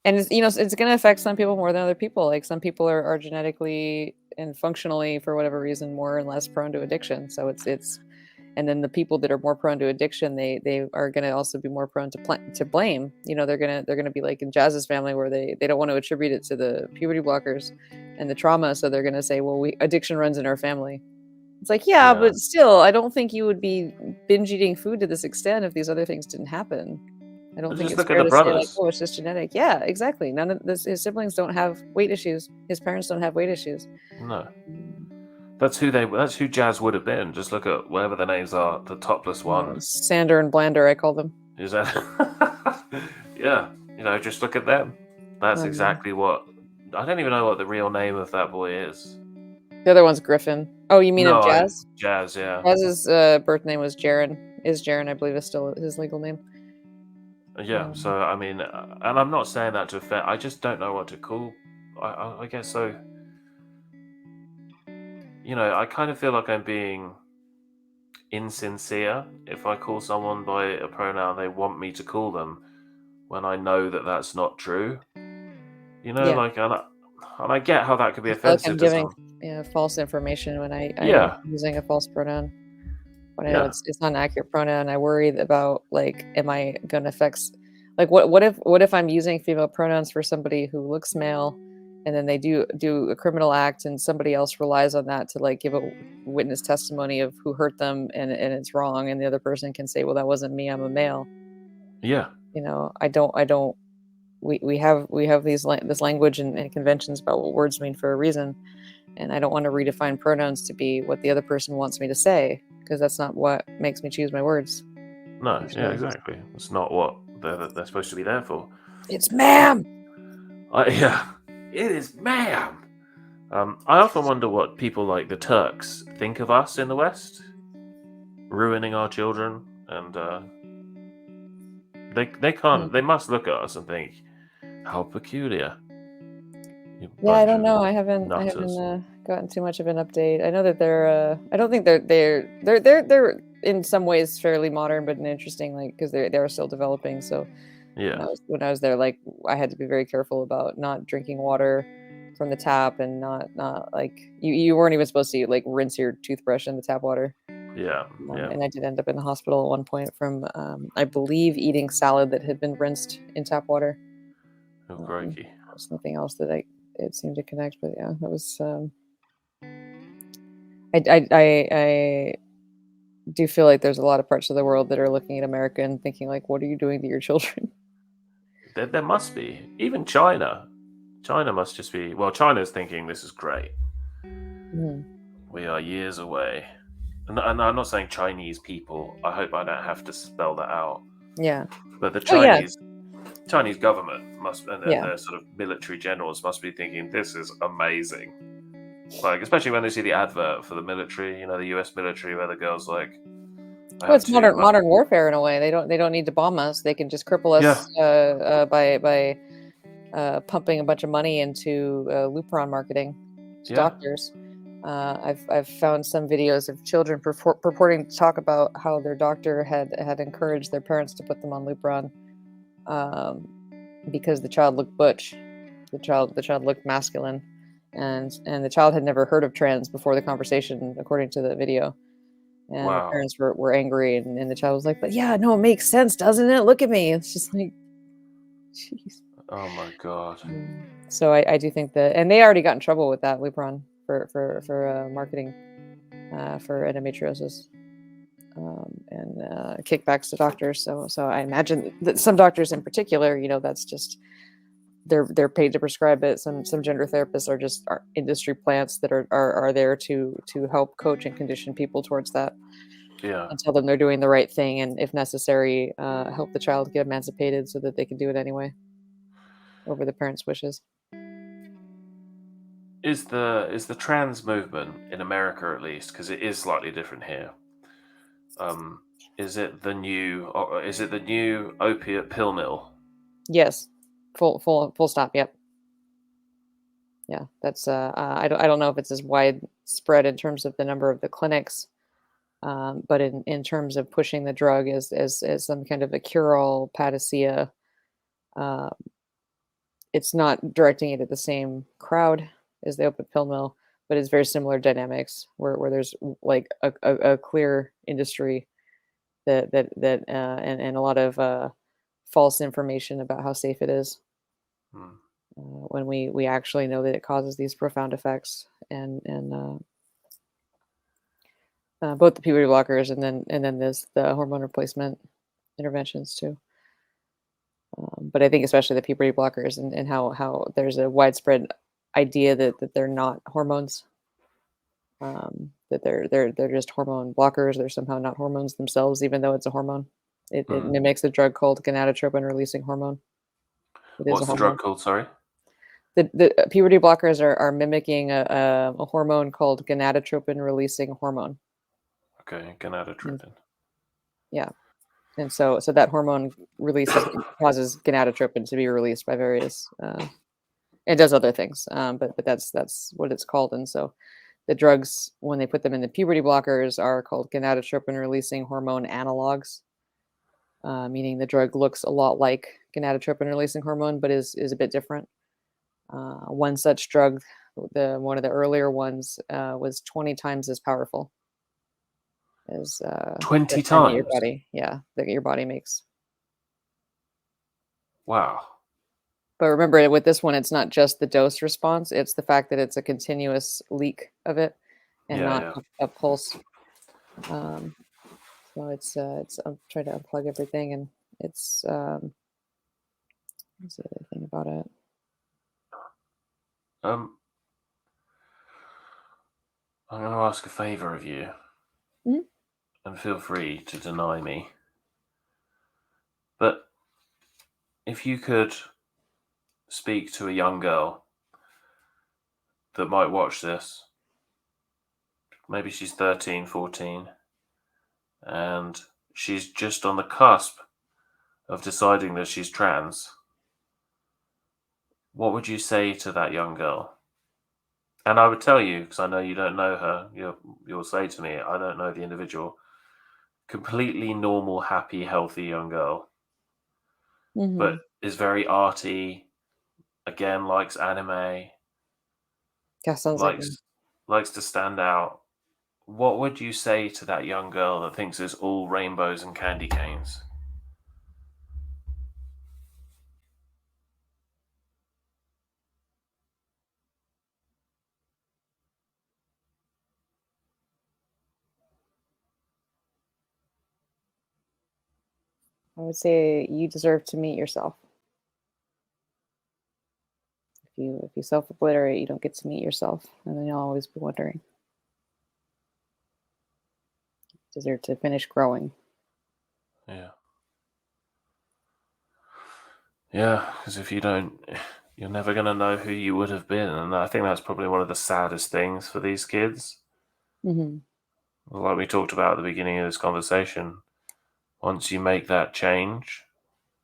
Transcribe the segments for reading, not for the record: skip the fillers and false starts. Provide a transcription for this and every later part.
And it's, it's going to affect some people more than other people. Like some people are genetically and functionally, for whatever reason, more and less prone to addiction. So it's and then the people that are more prone to addiction, they are going to also be more prone to blame. They're gonna be like in Jazz's family, where they don't want to attribute it to the puberty blockers and the trauma, so they're going to say, well, we addiction runs in our family. It's like, yeah, Yeah. but still, I don't think you would be binge eating food to this extent if these other things didn't happen. I don't think Just it's look at fair the to say like, brothers. oh, it's just genetic. Yeah, exactly. None of his siblings don't have weight issues. His parents don't have weight issues. No. That's who Jazz would have been. Just look at whatever the names are, the topless one. Sander and Blander, I call them. Is that yeah, just look at them. That's Um, exactly what I don't even know what the real name of that boy is. the other one's Griffin. Oh, you mean of No, Jazz? Jazz, yeah. Jazz's birth name was Jaren. Is Jaren, I believe, is still his legal name. Yeah, so I mean, and I'm not saying that to offend. I just don't know what to call. I guess so. I kind of feel like I'm being insincere if I call someone by a pronoun they want me to call them when I know that that's not true. Yeah, And I get how that could be I feel like I'm offensive to giving some. false information when I'm Yeah, using a false pronoun. When I know yeah, it's not an accurate pronoun, I worry about like, am I going to affect like what if I'm using female pronouns for somebody who looks male, and then they do a criminal act, and somebody else relies on that to like give a witness testimony of who hurt them, and it's wrong, and the other person can say, well, that wasn't me, I'm a male. yeah. I don't. We have this language and conventions about what words mean for a reason, and I don't want to redefine pronouns to be what the other person wants me to say, because that's not what makes me choose my words. No, yeah, Usually, exactly. It's not what they're supposed to be there for. it's ma'am. Yeah, it is, ma'am. I often wonder what people like the Turks think of us in the West, ruining our children, and they can't. They must look at us and think, how peculiar, you Yeah, I bunch don't of know. I haven't nutters. gotten too much of an update. I know that they're. I don't think they're in some ways fairly modern, but interesting, like because they're still developing. So when I Yeah, was when I was there, like I had to be very careful about not drinking water from the tap, and not like you weren't even supposed to like rinse your toothbrush in the tap water. yeah, yeah. And I did end up in the hospital at one point from I believe eating salad that had been rinsed in tap water. Oh, crikey. There's nothing else that it seemed to connect, but yeah, that was. I do feel like there's a lot of parts of the world that are looking at America and thinking like, "What are you doing to your children?" There must be. Even China. China must just be. Well, China's thinking this is great. Mhm. We are years away. And I'm not saying Chinese people. I hope I don't have to spell that out. Yeah. But the Oh yeah. Chinese government must, and Yeah. their sort of military generals must be thinking this is amazing. Like, especially when they see the advert for the military, the U.S. military, where the girl's like, I Well, have it's to. modern warfare in a way. They don't need to bomb us. They can just cripple Yeah, us by pumping a bunch of money into Lupron marketing to yeah. doctors. I've found some videos of children purporting to talk about how their doctor had encouraged their parents to put them on Lupron, um, because the child looked butch, the child looked masculine, and the child had never heard of trans before the conversation, according to the video. And the Wow. parents were angry, and the child was like, "But yeah, no, it makes sense, doesn't it? Look at me." It's just like, jeez. Oh my god. So I do think that, and they already got in trouble with that Lupron for marketing for endometriosis, and kickbacks to doctors. So I imagine that some doctors in particular, that's just they're paid to prescribe it. Some gender therapists are just industry plants that are there to help coach and condition people towards that, Yeah. and tell them they're doing the right thing, and if necessary, help the child get emancipated so that they can do it anyway over the parents' wishes. Is the trans movement in America, at least, because it is slightly different here? Um, is it the new opiate pill mill? Yes, full stop. Yep. Yeah, that's I don't know if it's as widespread in terms of the number of the clinics, but in terms of pushing the drug as some kind of a cure all panacea, uh, it's not directing it at the same crowd as the opiate pill mill, but it's very similar dynamics where there's like a clear industry and a lot of false information about how safe it is. When we actually know that it causes these profound effects, and both the puberty blockers and then there's the hormone replacement interventions too. But I think especially the puberty blockers and how there's a widespread idea that they're not hormones, that they're just hormone blockers. They're somehow not hormones themselves, even though it's a hormone. It mimics a drug called gonadotropin releasing hormone. It is a What's the hormone. drug called? Sorry. The puberty blockers are mimicking a hormone called gonadotropin releasing hormone. Okay, gonadotropin. Yeah, and so that hormone causes gonadotropin to be released by various. It does other things, but that's what it's called. And so the drugs, when they put them in the puberty blockers, are called gonadotropin releasing hormone analogs, meaning the drug looks a lot like gonadotropin releasing hormone, but is a bit different. One such drug, one of the earlier ones, was 20 times as powerful as 20 that times. your body, that your body makes. Wow. But remember, with this one, it's not just the dose response; it's the fact that it's a continuous leak of it, and not a pulse. So it's I'm trying to unplug everything, and it's what's the other thing about it? I'm going to ask a favor of you, and feel free to deny me. But if you could speak to a young girl that might watch this, maybe she's 13, 14, and she's just on the cusp of deciding that she's trans, what would you say to that young girl? And I would tell you, because I know you don't know her, you'll say to me, I don't know the individual. Completely normal, happy, healthy young girl, but is very arty, again, likes anime, sounds likes to stand out. What would you say to that young girl that thinks it's all rainbows and candy canes? I would say you deserve to meet yourself. If you self-obliterate, you don't get to meet yourself, and then you'll always be wondering. You deserve to finish growing. Yeah, because if you don't, you're never going to know who you would have been. And I think that's probably one of the saddest things for these kids. Like we talked about at the beginning of this conversation, once you make that change,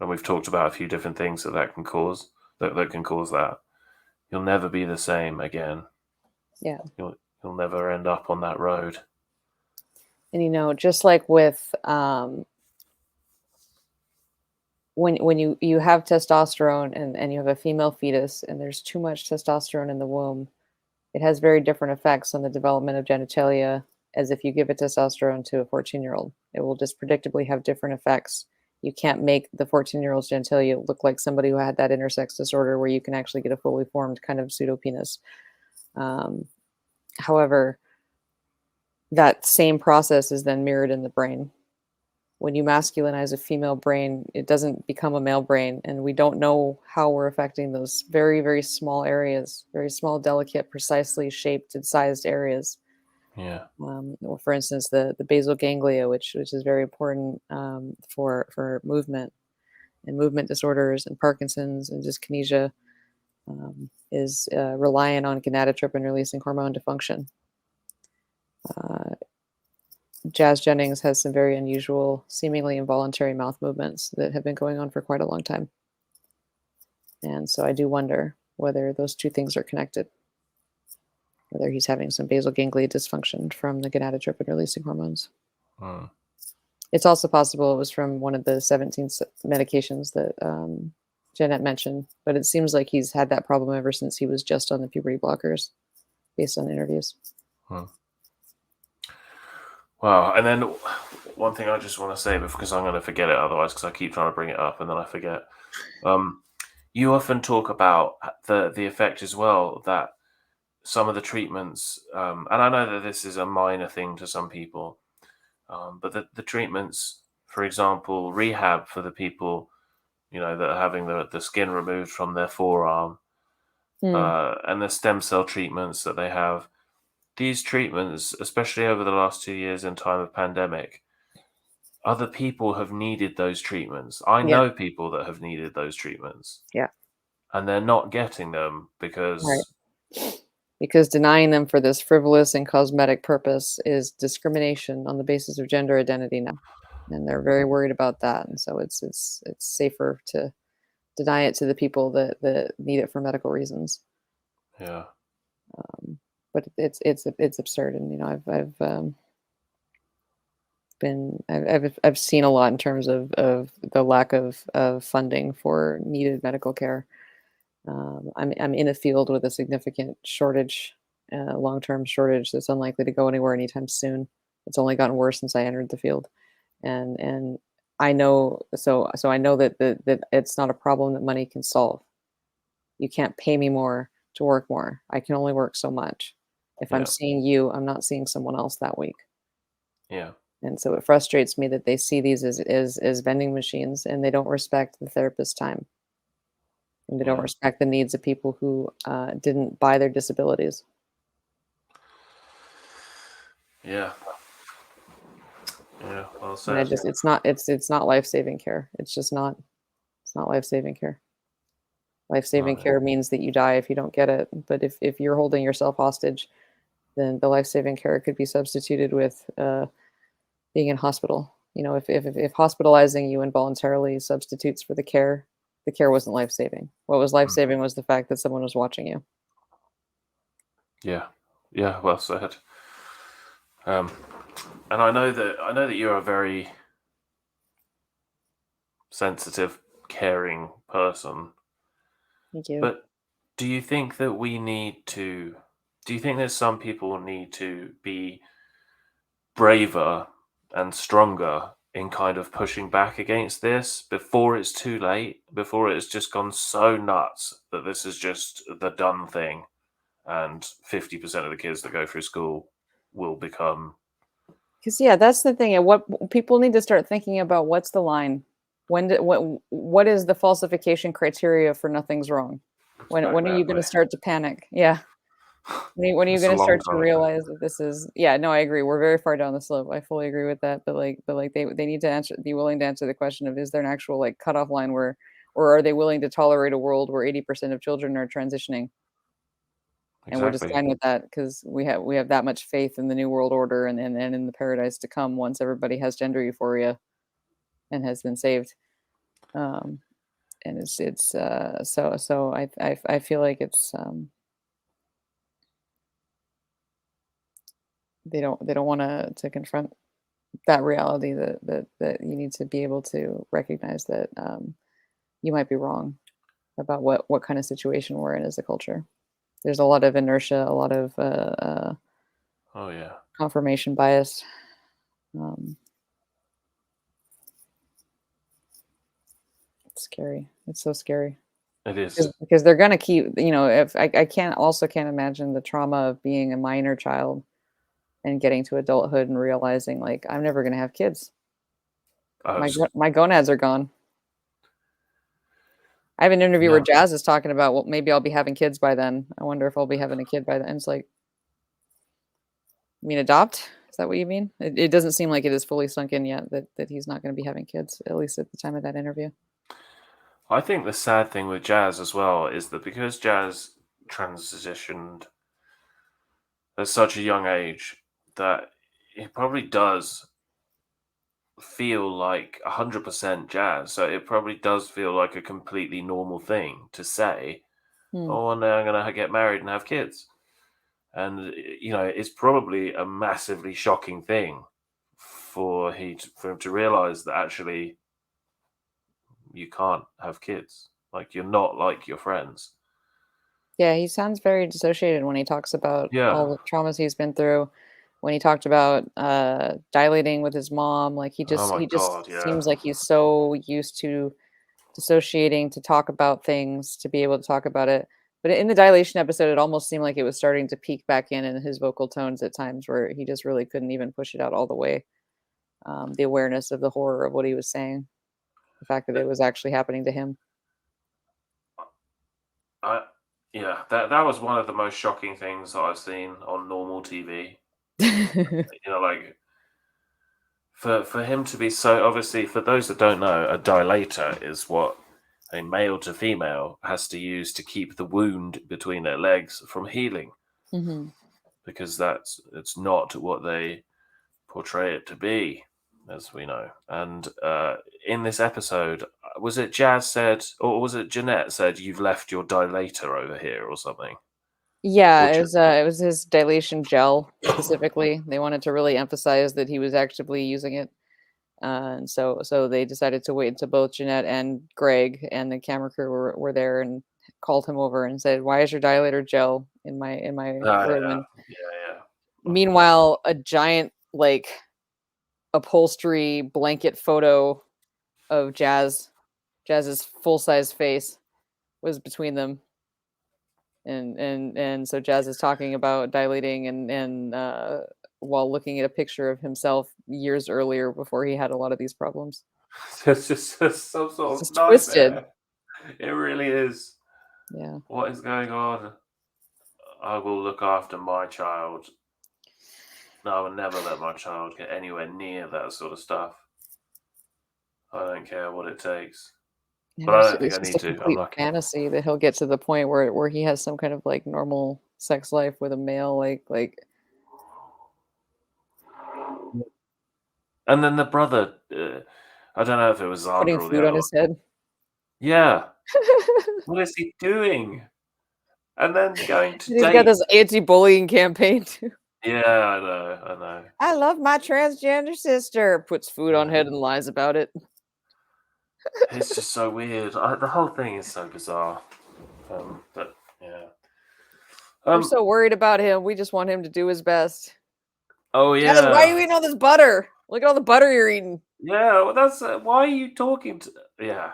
and we've talked about a few different things that can cause that, you'll never be the same again. Yeah. You'll never end up on that road. And just like with when you have testosterone and you have a female fetus and there's too much testosterone in the womb, it has very different effects on the development of genitalia as if you give a testosterone to a 14-year-old. It will just predictably have different effects. You can't make the 14-year-old's genitalia look like somebody who had that intersex disorder where you can actually get a fully formed kind of pseudopenis. However, that same process is then mirrored in the brain. When you masculinize a female brain, it doesn't become a male brain, and we don't know how we're affecting those very, very small areas, very small, delicate, precisely shaped and sized areas. For instance, the basal ganglia, which is very important for movement and movement disorders and Parkinson's and dyskinesia, is reliant on gonadotropin releasing hormone to function. Jazz Jennings has some very unusual, seemingly involuntary mouth movements that have been going on for quite a long time. And so I do wonder whether those two things are connected, whether he's having some basal ganglia dysfunction from the gonadotropin releasing hormones. It's also possible it was from one of the 17 medications that Jeanette mentioned, but it seems like he's had that problem ever since he was just on the puberty blockers, based on interviews. Wow. And then one thing I just want to say, because I'm going to forget it otherwise, because I keep trying to bring it up and then I forget. You often talk about the effect as well that some of the treatments, and I know that this is a minor thing to some people, but the treatments, for example, rehab for the people, that are having the skin removed from their forearm, and the stem cell treatments that they have, these treatments, especially over the last 2 years in time of pandemic, other people have needed those treatments. I know people that have needed those treatments. Yeah. And they're not getting them because... Because denying them for this frivolous and cosmetic purpose is discrimination on the basis of gender identity now. And they're very worried about that. And so it's safer to deny it to the people that need it for medical reasons. Yeah. But it's absurd. And, I've seen a lot in terms of the lack of funding for needed medical care. I'm in a field with a significant shortage, long-term shortage that's unlikely to go anywhere anytime soon. It's only gotten worse since I entered the field, and I know I know that it's not a problem that money can solve. You can't pay me more to work more. I can only work so much. If I'm seeing you, I'm not seeing someone else that week. Yeah. And so it frustrates me that they see these as vending machines and they don't respect the therapist's time. And they don't respect the needs of people who didn't buy their disabilities. Yeah. Yeah. Well said. And it's not life-saving care. It's not life-saving care. Life-saving care means that you die if you don't get it. But if you're holding yourself hostage, then the life-saving care could be substituted with being in hospital. If hospitalizing you involuntarily substitutes for the care wasn't life-saving. What was life-saving was the fact that someone was watching you. Yeah. Yeah. Well said. And I know that you're a very sensitive, caring person. Thank you. But do you think that do you think that some people need to be braver and stronger in kind of pushing back against this before it's too late, before it's just gone so nuts that this is just the done thing and 50% of the kids that go through school will become... Because that's the thing. And what people need to start thinking about, what's the line? What is the falsification criteria for nothing's wrong? When are you going to start to panic? Yeah. When are you going to start to realize that this is... No, I agree. We're very far down the slope. I fully agree with that. But they need to be willing to answer the question of, is there an actual cutoff line or are they willing to tolerate a world where 80% of children are transitioning? And we're just fine with that because we have that much faith in the new world order and in the paradise to come once everybody has gender euphoria and has been saved. And so I feel like it's they don't want to confront that reality that you need to be able to recognize that you might be wrong about what kind of situation we're in as a culture. There's a lot of inertia, a lot of confirmation bias. It's scary. It's so scary. It is. Because they're gonna keep, if I can't imagine the trauma of being a minor child and getting to adulthood and realizing I'm never gonna have kids. My gonads are gone. I have an interview where Jazz is talking about, well, maybe I'll be having kids by then. I wonder if I'll be having a kid by then. It's like, you mean adopt? Is that what you mean? It doesn't seem like it is fully sunk in yet that he's not going to be having kids, at least at the time of that interview. I think the sad thing with Jazz as well is that because Jazz transitioned at such a young age, that it probably does feel like 100% Jazz. So it probably does feel like a completely normal thing to say, oh, one day I'm going to get married and have kids. And, it's probably a massively shocking thing for him to realize that actually you can't have kids. Like, you're not like your friends. Yeah, he sounds very dissociated when he talks about all Yeah. the traumas he's been through. When he talked about dilating with his mom, like Oh my he God, just yeah. seems like he's so used to dissociating to talk about things, to be able to talk about it. But in the dilation episode, it almost seemed like it was starting to peak back in his vocal tones at times where he just really couldn't even push it out all the way. The awareness of the horror of what he was saying, the fact that it was actually happening to him. I, yeah, that was one of the most shocking things that I've seen on normal TV. Like, for him to be so, obviously, for those that don't know, a dilator is what a male to female has to use to keep the wound between their legs from healing, Hmm. because it's not what they portray it to be, as we know. And in this episode, was it Jazz said, or was it Jeanette said, "You've left your dilator over here" or something? Yeah, Or it was his dilation gel specifically. They wanted to really emphasize that he was actively using it. And so they decided to wait until both Jeanette and Greg and the camera crew were there and called him over and said, "Why is your dilator gel in my room?" yeah, And yeah, yeah. meanwhile, a giant like upholstery blanket photo of Jazz's full size face was between them. And so Jazz is talking about dilating and while looking at a picture of himself years earlier before he had a lot of these problems. It's just some It's sort of just twisted. nightmare. It really is. Yeah. What is going on? I will look after my child. No, I will never let my child get anywhere near that sort of stuff. I don't care what it takes. Yeah, But I don't think it's I just need a to. I'm complete lucky. fantasy that he'll get to the point where he has some kind of like normal sex life with a male, like And then the brother, I don't know if it was putting Xander or the food on other one. his head. Yeah. What is he doing? And then going to He's got date. this anti-bullying campaign too. Yeah, I know. I know. I love my transgender sister. Puts food on head Yeah. and lies about it. It's just so weird. The whole thing is so bizarre. But yeah. We're Um. so worried about him. We just want him to do his best. Oh Jazz, why are you yeah. eating all this butter? Look at all the butter you're eating. Yeah. Well, that's why are you talking to? Yeah.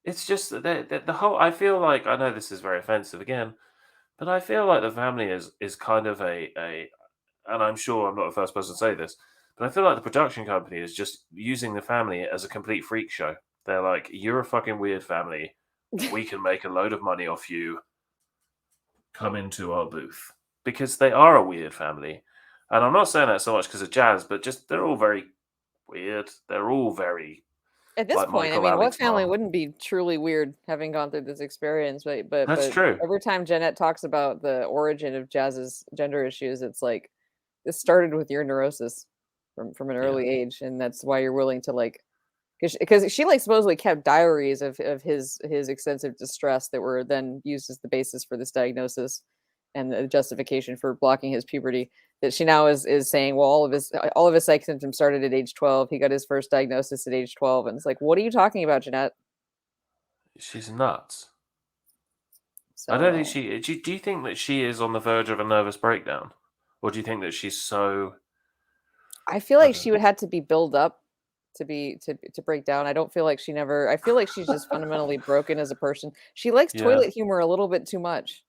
It's just that the whole. I feel like, I know this is very offensive again, but I feel like the family is kind of a, and I'm sure I'm not the first person to say this, but I feel like the production company is just using the family as a complete freak show. They're like, "You're a fucking weird family. We can make a load of money off you. Come into our booth," because they are a weird family. And I'm not saying that so much because of Jazz, but just they're all very weird. They're all very At this like point, I Michael mean, what Alec's family mom. wouldn't be truly weird having gone through this experience? That's But true. every time Jeanette talks about the origin of Jazz's gender issues, it's like this started with your neurosis from an Yeah. early age, and that's why you're willing to like because she like supposedly kept diaries of his extensive distress that were then used as the basis for this diagnosis and the justification for blocking his puberty. That she now is saying, well, all of his psych symptoms started at age 12. He got his first diagnosis at age 12, and it's like, what are you talking about, Jeanette? She's nuts. I don't think So she. Do you think that she is on the verge of a nervous breakdown, or do you think that she's so? I feel I like don't she would have to be built up to break down. I don't feel like she never. I feel like she's just fundamentally broken as a person. She likes Yeah, toilet humor a little bit too much,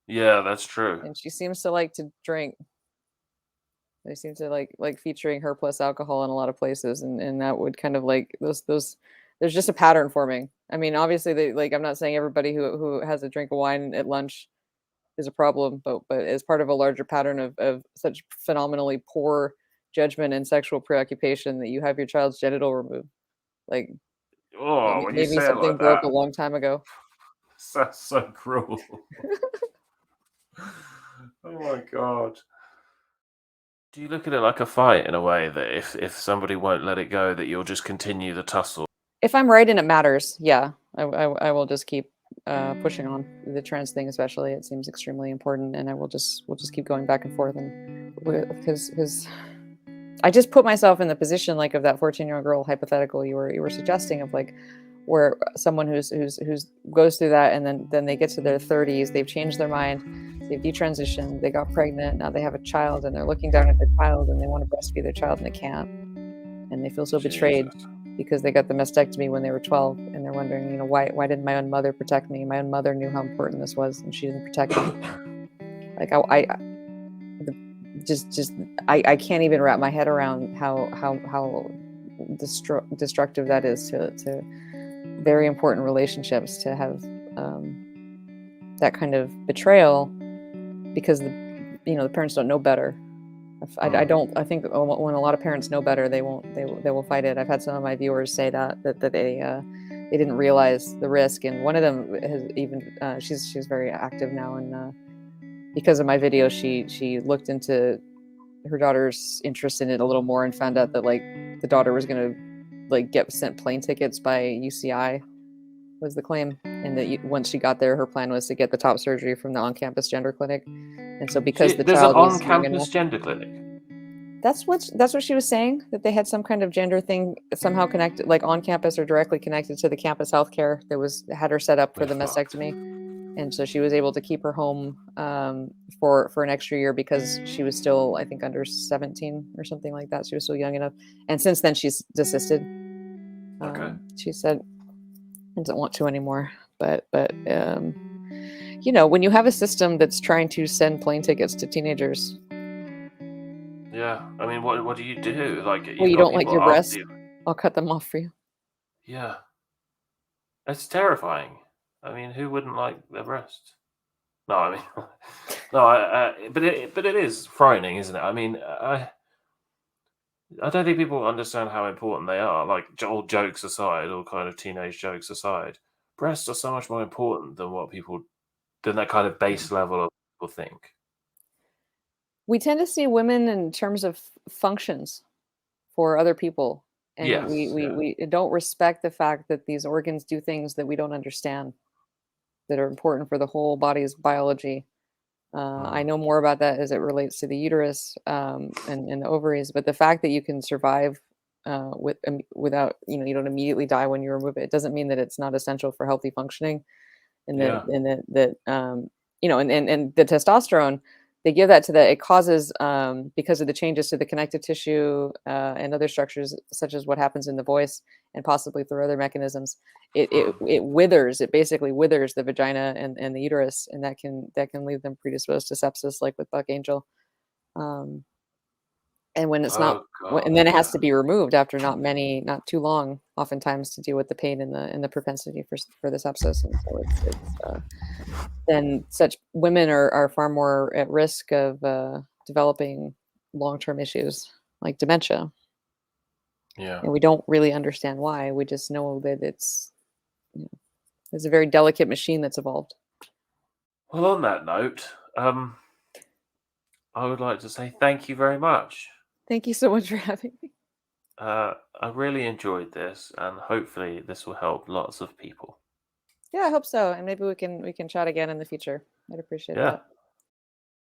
yeah, that's true. and she seems to like to drink. They seem to like featuring her plus alcohol in a lot of places, and that would kind of like those. There's just a pattern forming. I mean, obviously, they like. I'm not saying everybody who has a drink of wine at lunch is a problem, but as part of a larger pattern of such phenomenally poor judgment and sexual preoccupation that you have your child's genital removed. Like Oh, when you maybe say it something like broke that, a long time ago. that's so cruel. Oh my god. Do you look at it like a fight in a way that if somebody won't let it go, that you'll just continue the tussle? If I'm right and it matters, yeah, I will just keep pushing on the trans thing, especially. It seems extremely important, and we'll just keep going back and forth, and because I just put myself in the position like of that 14-year-old girl hypothetical you were suggesting of like, where someone who's goes through that, and then they get to their 30s, they've changed their mind, they've detransitioned, they got pregnant, now they have a child, and they're looking down at their child, and they want to breastfeed their child, and they can't, and they feel so betrayed Jesus. because they got the mastectomy when they were 12, and they're wondering, why didn't my own mother protect me? My own mother knew how important this was, and she didn't protect me. Like I can't even wrap my head around how destructive that is to very important relationships, to have that kind of betrayal because the parents don't know better. I think when a lot of parents know better, they will fight it. I've had some of my viewers say that they didn't realize the risk, and one of them has even she's very active now, and because of my video, she looked into her daughter's interest in it a little more and found out that like the daughter was going to like get sent plane tickets by UCI was the claim, and that once she got there, her plan was to get the top surgery from the on-campus gender clinic, and so because the There's an child was young on-campus enough. gender clinic. That's what she was saying, that they had some kind of gender thing somehow connected, like on campus or directly connected to the campus healthcare that had her set up for We're the fucked. mastectomy, and so she was able to keep her home for an extra year because she was still, I think, under 17 or something like that. She was still young enough, and since then she's desisted. Okay. She said doesn't want to anymore, but when you have a system that's trying to send plane tickets to teenagers. Yeah, I mean, what do you do? Like, Well, you've you got don't like people your after breasts? you. I'll cut them off for you. Yeah, it's terrifying. I mean, who wouldn't like their breasts? No, I mean, no, but it is frightening, isn't it? I mean, I don't think people understand how important they are. Like, all jokes aside, all kind of teenage jokes aside, breasts are so much more important than that kind of base level of people think. We tend to see women in terms of functions for other people, and we Yes, we yeah. we don't respect the fact that these organs do things that we don't understand, that are important for the whole body's biology. I Mm. know more about that as it relates to the uterus, and the ovaries, but the fact that you can survive without, you don't immediately die when you remove it, it doesn't mean that it's not essential for healthy functioning, and Yeah. and the testosterone, they give that to the it causes, because of the changes to the connective tissue, and other structures, such as what happens in the voice and possibly through other mechanisms, Mm. it basically withers the vagina and the uterus, and that can leave them predisposed to sepsis, like with Buck Angel. um, and when it's not Oh and God, then it has yeah. to be removed after not too long, oftentimes, to deal with the pain and the propensity for the sepsis, and so then such women are far more at risk of developing long-term issues like dementia, Yeah. and we don't really understand why. We just know that you know, it's a very delicate machine that's evolved. Well, on that note, I would like to say thank you very much. Thank you so much for having me. I really enjoyed this, and hopefully, this will help lots of people. Yeah, I hope so, and maybe we can chat again in the future. I'd appreciate Yeah. that.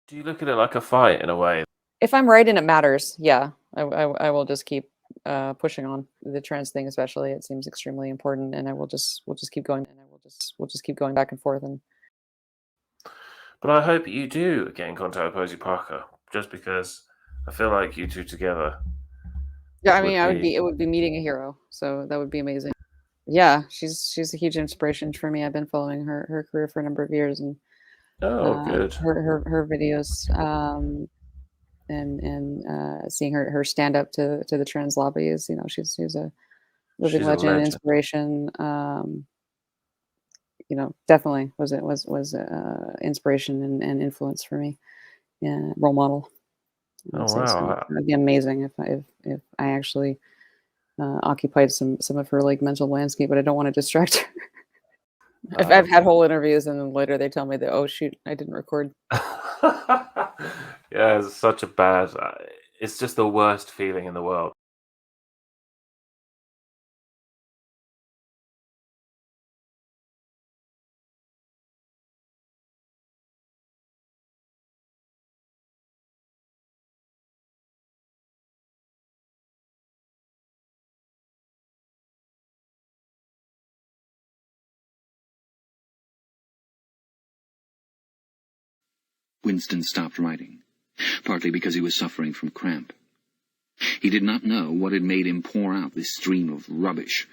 Do you look at it like a fight in a way? If I'm right and it matters, yeah, I will just keep pushing on the trans thing, especially. It seems extremely important, and we'll just keep going, and we'll just keep going back and forth. And But I hope you do get in contact with Posey Parker, just because I feel like you two together yeah, I mean, would be. it would be meeting a hero, so that would be amazing. Yeah, she's a huge inspiration for me. I've been following her career for a number of years, and Oh, good. her videos, and seeing her stand up to the trans lobby is, she's a living She's a legend, legend. inspiration. Definitely was inspiration and influence for me. Yeah, role model, I Oh, would say. So wow. it'd be amazing if I actually occupied some of her like mental landscape, but I don't want to distract her. I've Um, had whole interviews, and then later they tell me that, oh shoot, I didn't record. yeah, it's such a bad. It's just the worst feeling in the world. Winston stopped writing, partly because he was suffering from cramp. He did not know what had made him pour out this stream of rubbish,